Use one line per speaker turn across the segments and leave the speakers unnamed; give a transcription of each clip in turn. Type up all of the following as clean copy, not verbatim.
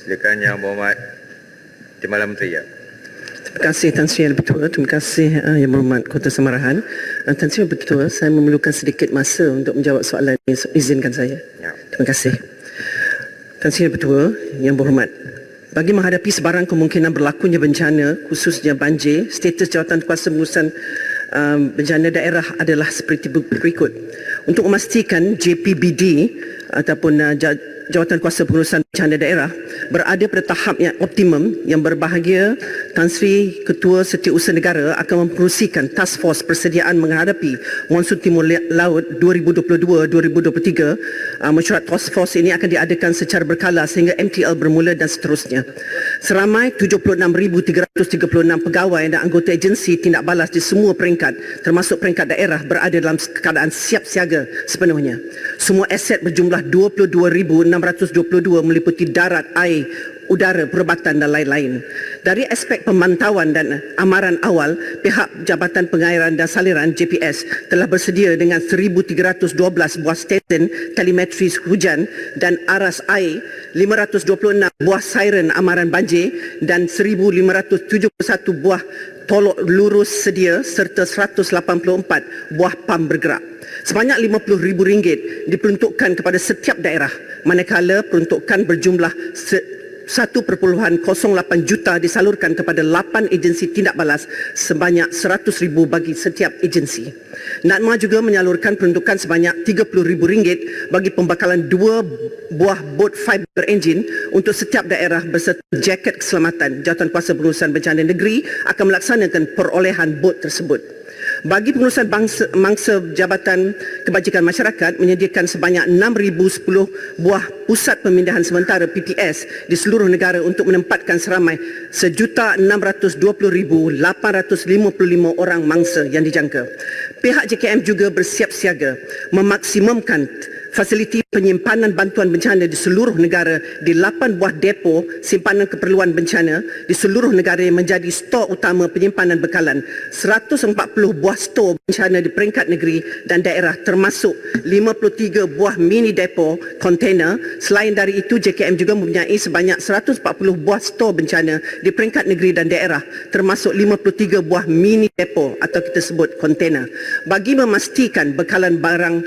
Silakan Yang Berhormat Timbalan Menteri. Ya.
Terima kasih Tan Sri Yang Bertuah. Terima kasih Yang Berhormat Kota Samarahan. Tan Sri Yang Bertuah, saya memerlukan sedikit masa untuk menjawab soalan ini. Izinkan saya.
Ya.
Terima kasih. Tan Sri Yang Bertuah, Yang Berhormat, bagi menghadapi sebarang kemungkinan berlakunya bencana, khususnya banjir, status jawatan kuasa pengurusan bencana daerah adalah seperti berikut. Untuk memastikan JPBD ataupun Jawatan Kuasa Pengurusan Bencana Daerah berada pada tahap yang optimum, yang berbahagia, Tan Sri Ketua Setiausaha Negara akan mempengerusikan Task Force Persediaan Menghadapi Monsun Timur Laut 2022-2023. Mesyuarat Task Force ini akan diadakan secara berkala sehingga MTL bermula dan seterusnya. Seramai 76,336 pegawai dan anggota agensi tindak balas di semua peringkat, termasuk peringkat daerah, berada dalam keadaan siap siaga sepenuhnya. Semua aset berjumlah 22,622 meliputi darat, air, udara, perubatan dan lain-lain. Dari aspek pemantauan dan amaran awal, pihak Jabatan Pengairan dan Saliran JPS telah bersedia dengan 1,312 buah stesen telemetri hujan dan aras air, 526 buah siren amaran banjir dan 1,571 buah tolok lurus sedia serta 184 buah pam bergerak. Sebanyak RM50,000 diperuntukkan kepada setiap daerah, manakala peruntukan berjumlah 1.08 juta disalurkan kepada 8 agensi tindak balas sebanyak RM100,000 bagi setiap agensi. NADMA juga menyalurkan peruntukan sebanyak RM30,000 bagi pembekalan 2 buah bot fiber engine untuk setiap daerah berserta jaket keselamatan. Jawatan Kuasa Pengurusan Bencana Negeri akan melaksanakan perolehan bot tersebut. Bagi pengurusan mangsa Jabatan Kebajikan Masyarakat menyediakan sebanyak 6,010 buah pusat pemindahan sementara PPS di seluruh negara untuk menempatkan seramai 1,620,855 orang mangsa yang dijangka. Pihak JKM juga bersiap siaga memaksimumkan fasiliti penyimpanan bantuan bencana di seluruh negara di 8 buah depo simpanan keperluan bencana di seluruh negara yang menjadi stor utama penyimpanan bekalan, 140 buah stor bencana di peringkat negeri dan daerah termasuk 53 buah mini depo kontainer. Selain dari itu, JKM juga mempunyai sebanyak 140 buah stor bencana di peringkat negeri dan daerah termasuk 53 buah mini depo atau kita sebut kontainer. Bagi memastikan bekalan barang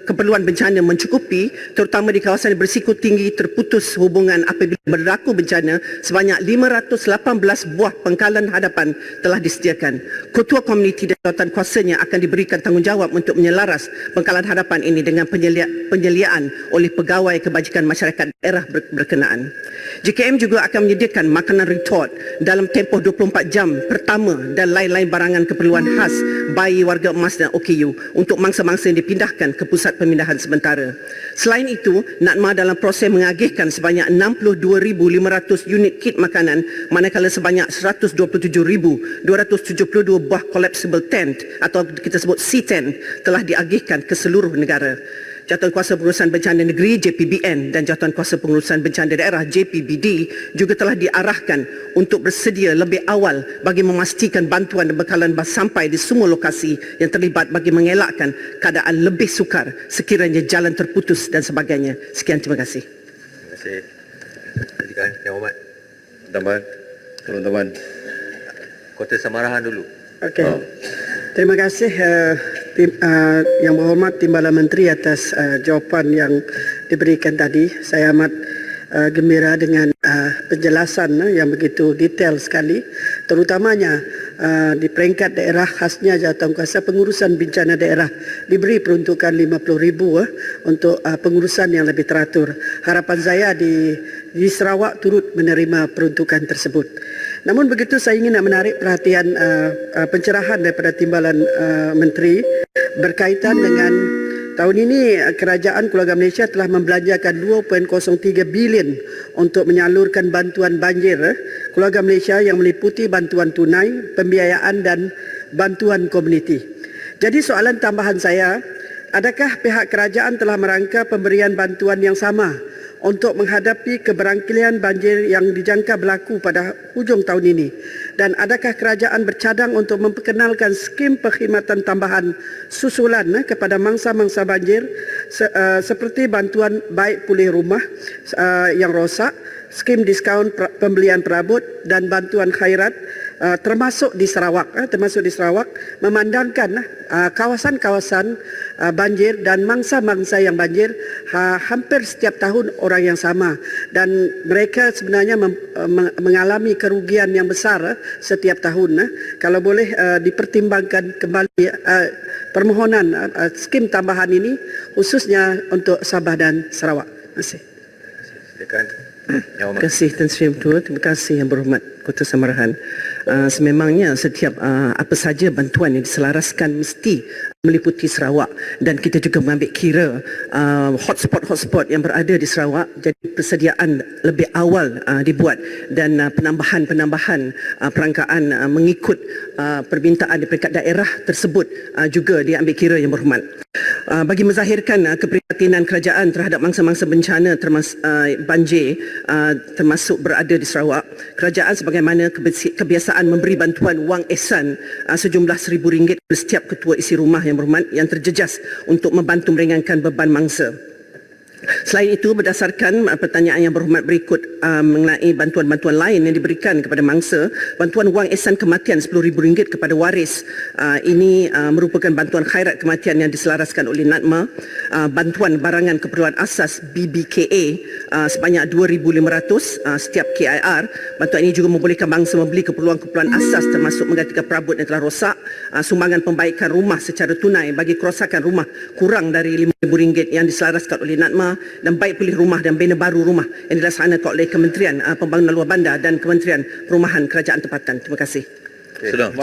keperluan bencana mencukupi, terutama di kawasan berisiko tinggi terputus hubungan apabila berlaku bencana, sebanyak 518 buah pengkalan hadapan telah disediakan. Ketua komuniti dan jawatan kuasanya akan diberikan tanggungjawab untuk menyelaras pengkalan hadapan ini dengan penyeliaan oleh pegawai kebajikan masyarakat daerah berkenaan. JKM juga akan menyediakan makanan retort dalam tempoh 24 jam pertama dan lain-lain barangan keperluan khas bayi warga emas dan OKU untuk mangsa-mangsa yang dipindahkan ke pusat pemindahan sementara. Selain itu, NADMA dalam proses mengagihkan sebanyak 62,500 unit kit makanan, manakala sebanyak 127,272 buah collapsible tent atau kita sebut C-tent telah diagihkan ke seluruh negara. Jawatan Kuasa Pengurusan Bencana Negeri JPBN dan Jawatan Kuasa Pengurusan Bencana Daerah JPBD juga telah diarahkan untuk bersedia lebih awal bagi memastikan bantuan dan bekalan sampai di semua lokasi yang terlibat bagi mengelakkan keadaan lebih sukar sekiranya jalan terputus dan sebagainya. Sekian, terima kasih.
Terima kasih. Silakan Yang Hormat. Teman-teman. Kota Samarahan dulu.
Okey. Terima kasih Yang Berhormat Timbalan Menteri atas jawapan yang diberikan tadi. Saya amat gembira dengan penjelasan yang begitu detail sekali, terutamanya di peringkat daerah khasnya Jawatan Kuasa Pengurusan Bencana Daerah diberi peruntukan RM50,000 untuk pengurusan yang lebih teratur. Harapan saya di Sarawak turut menerima peruntukan tersebut. Namun begitu, saya ingin nak menarik perhatian pencerahan daripada Timbalan Menteri berkaitan dengan tahun ini Kerajaan Keluarga Malaysia telah membelanjakan 2.03 bilion untuk menyalurkan bantuan banjir Keluarga Malaysia yang meliputi bantuan tunai, pembiayaan dan bantuan komuniti. Jadi soalan tambahan saya, adakah pihak kerajaan telah merangka pemberian bantuan yang sama untuk menghadapi keberangkalian banjir yang dijangka berlaku pada hujung tahun ini Dan adakah kerajaan bercadang untuk memperkenalkan skim perkhidmatan tambahan susulan kepada mangsa-mangsa banjir seperti bantuan baik pulih rumah yang rosak, skim diskaun pembelian perabot dan bantuan khairat termasuk di Sarawak, memandangkan kawasan-kawasan banjir dan mangsa-mangsa yang banjir hampir setiap tahun orang yang sama, dan mereka sebenarnya mengalami kerugian yang besar setiap tahun. Kalau boleh dipertimbangkan kembali permohonan skim tambahan ini khususnya untuk Sabah dan Sarawak. Terima kasih.
Silakan. Yang
Terima
Hormat.
kasih Tan Sri Ketua. Terima kasih Yang Berhormat Kota Samarahan. Sememangnya setiap apa saja bantuan yang diselaraskan mesti meliputi Sarawak, dan kita juga mengambil kira hotspot yang berada di Sarawak, jadi persediaan lebih awal dibuat, dan penambahan perangkaan mengikut permintaan di peringkat daerah tersebut juga diambil kira, Yang Berhormat. Bagi menzahirkan keprihatinan kerajaan terhadap mangsa-mangsa bencana banjir termasuk berada di Sarawak, kerajaan sebagaimana kebiasaan memberi bantuan wang ihsan sejumlah RM1,000 kepada setiap ketua isi rumah, Yang Berhormat, yang terjejas untuk membantu meringankan beban mangsa. Selain itu, berdasarkan pertanyaan Yang Berhormat berikut mengenai bantuan-bantuan lain yang diberikan kepada mangsa, bantuan wang ihsan kematian RM10,000 kepada waris, ini merupakan bantuan khairat kematian yang diselaraskan oleh NADMA, bantuan barangan keperluan asas BBKA sebanyak RM2,500 setiap KIR. Bantuan ini juga membolehkan bangsa membeli keperluan-keperluan asas termasuk menggantikan perabot yang telah rosak, sumbangan pembaikan rumah secara tunai bagi kerosakan rumah kurang dari RM5,000 yang diselaraskan oleh NADMA, dan baik pulih rumah dan bina baru rumah yang dilaksanakan oleh Kementerian Pembangunan Luar Bandar dan Kementerian Perumahan Kerajaan Tempatan. Terima kasih.
Sudah.